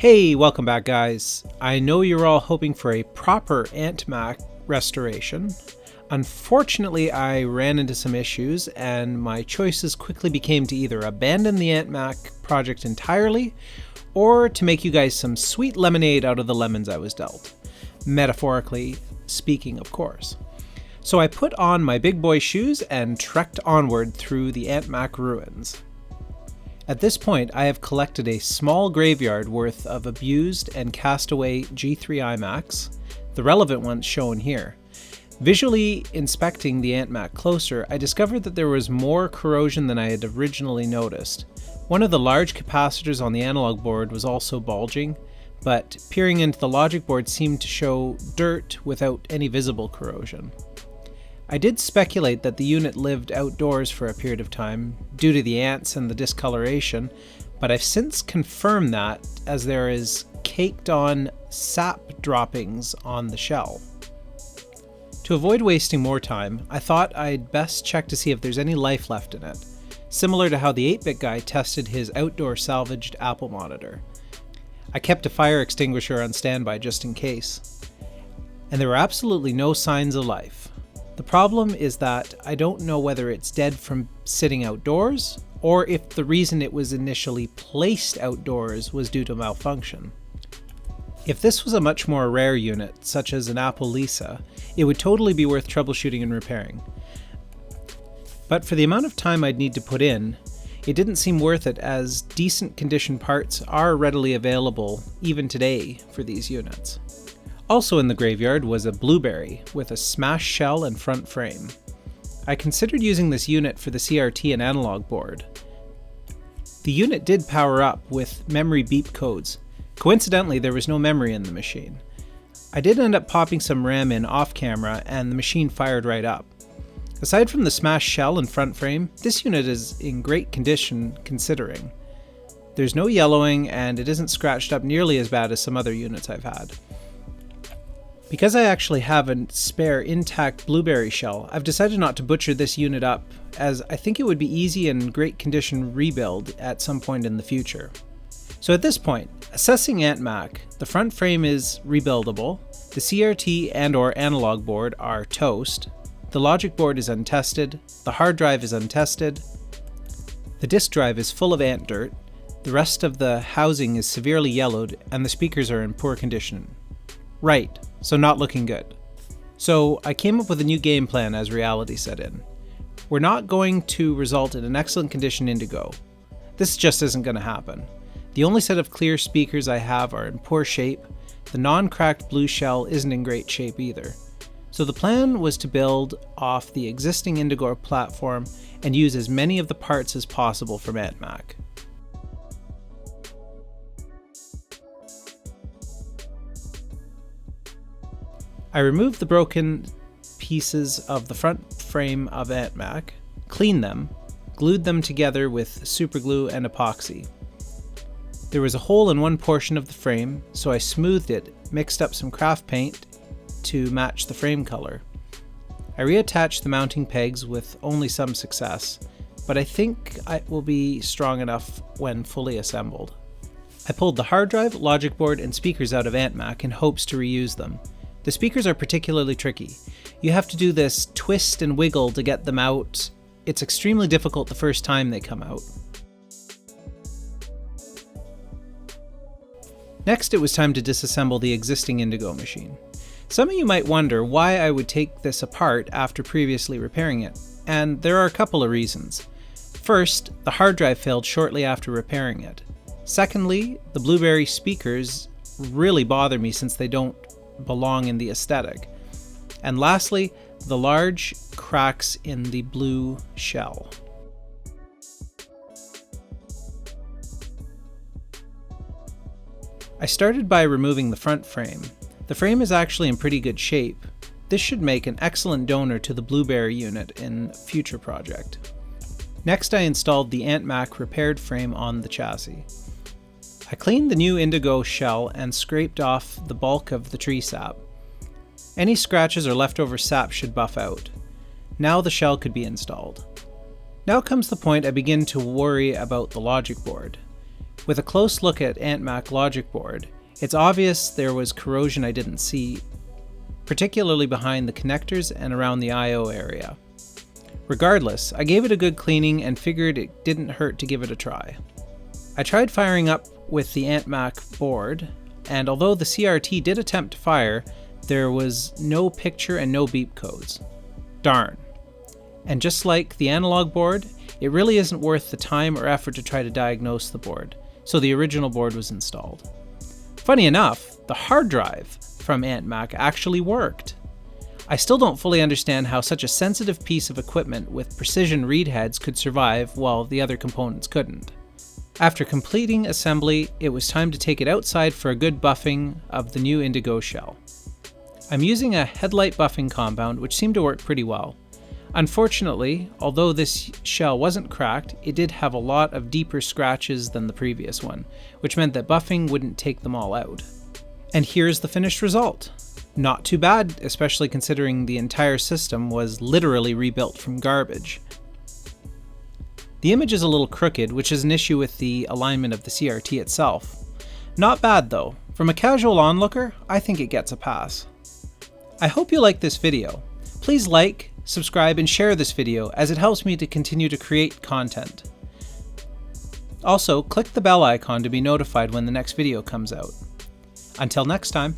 Hey, welcome back guys. I know you're all hoping for a proper antMac restoration. Unfortunately, I ran into some issues and my choices quickly became to either abandon the antMac project entirely or to make you guys some sweet lemonade out of the lemons I was dealt. Metaphorically speaking, of course. So I put on my big boy shoes and trekked onward through the antMac ruins. At this point, I have collected a small graveyard worth of abused and castaway G3 iMacs, the relevant ones shown here. Visually inspecting the antMac closer, I discovered that there was more corrosion than I had originally noticed. One of the large capacitors on the analog board was also bulging, but peering into the logic board seemed to show dirt without any visible corrosion. I did speculate that the unit lived outdoors for a period of time due to the ants and the discoloration, but I've since confirmed that as there is caked on sap droppings on the shell. To avoid wasting more time, I thought I'd best check to see if there's any life left in it, similar to how the 8-bit guy tested his outdoor salvaged Apple monitor. I kept a fire extinguisher on standby just in case, and there were absolutely no signs of life. The problem is that I don't know whether it's dead from sitting outdoors, or if the reason it was initially placed outdoors was due to malfunction. If this was a much more rare unit, such as an Apple Lisa, it would totally be worth troubleshooting and repairing. But for the amount of time I'd need to put in, it didn't seem worth it, as decent condition parts are readily available even today for these units. Also in the graveyard was a Blueberry with a smashed shell and front frame. I considered using this unit for the CRT and analog board. The unit did power up with memory beep codes. Coincidentally, there was no memory in the machine. I did end up popping some RAM in off camera and the machine fired right up. Aside from the smashed shell and front frame, this unit is in great condition considering. There's no yellowing and it isn't scratched up nearly as bad as some other units I've had. Because I actually have a spare intact Blueberry shell, I've decided not to butcher this unit up, as I think it would be easy and great condition rebuild at some point in the future. So at this point, assessing antMac, the front frame is rebuildable, the CRT and/or analog board are toast, the logic board is untested, the hard drive is untested, the disk drive is full of ant dirt, the rest of the housing is severely yellowed, and the speakers are in poor condition. Right. So not looking good. So I came up with a new game plan as reality set in. We're not going to result in an excellent condition Indigo. This just isn't going to happen. The only set of clear speakers I have are in poor shape. The non-cracked blue shell isn't in great shape either. So the plan was to build off the existing Indigo platform and use as many of the parts as possible from antMac. I removed the broken pieces of the front frame of antMac, cleaned them, glued them together with superglue and epoxy. There was a hole in one portion of the frame, so I smoothed it, mixed up some craft paint to match the frame color. I reattached the mounting pegs with only some success, but I think it will be strong enough when fully assembled. I pulled the hard drive, logic board, and speakers out of antMac in hopes to reuse them. The speakers are particularly tricky. You have to do this twist and wiggle to get them out. It's extremely difficult the first time they come out. Next, it was time to disassemble the existing Indigo machine. Some of you might wonder why I would take this apart after previously repairing it, and there are a couple of reasons. First, the hard drive failed shortly after repairing it. Secondly, the Blueberry speakers really bother me since they don't belong in the aesthetic. And lastly, the large cracks in the blue shell. I started by removing the front frame. The frame is actually in pretty good shape. This should make an excellent donor to the Blueberry unit in a future project. Next, I installed the antMac repaired frame on the chassis. I cleaned the new Indigo shell and scraped off the bulk of the tree sap. Any scratches or leftover sap should buff out. Now the shell could be installed. Now comes the point I begin to worry about the logic board. With a close look at antMac logic board, it's obvious there was corrosion I didn't see, particularly behind the connectors and around the I/O area. Regardless, I gave it a good cleaning and figured it didn't hurt to give it a try. I tried firing up with the antMac board, and although the CRT did attempt to fire, there was no picture and no beep codes. Darn. And just like the analog board, it really isn't worth the time or effort to try to diagnose the board, so the original board was installed. Funny enough, the hard drive from antMac actually worked. I still don't fully understand how such a sensitive piece of equipment with precision read heads could survive while the other components couldn't. After completing assembly, it was time to take it outside for a good buffing of the new Indigo shell. I'm using a headlight buffing compound which seemed to work pretty well. Unfortunately, although this shell wasn't cracked, it did have a lot of deeper scratches than the previous one, which meant that buffing wouldn't take them all out. And here's the finished result. Not too bad, especially considering the entire system was literally rebuilt from garbage. The image is a little crooked, which is an issue with the alignment of the CRT itself. Not bad though. From a casual onlooker, I think it gets a pass. I hope you like this video. Please like, subscribe, and share this video as it helps me to continue to create content. Also, click the bell icon to be notified when the next video comes out. Until next time.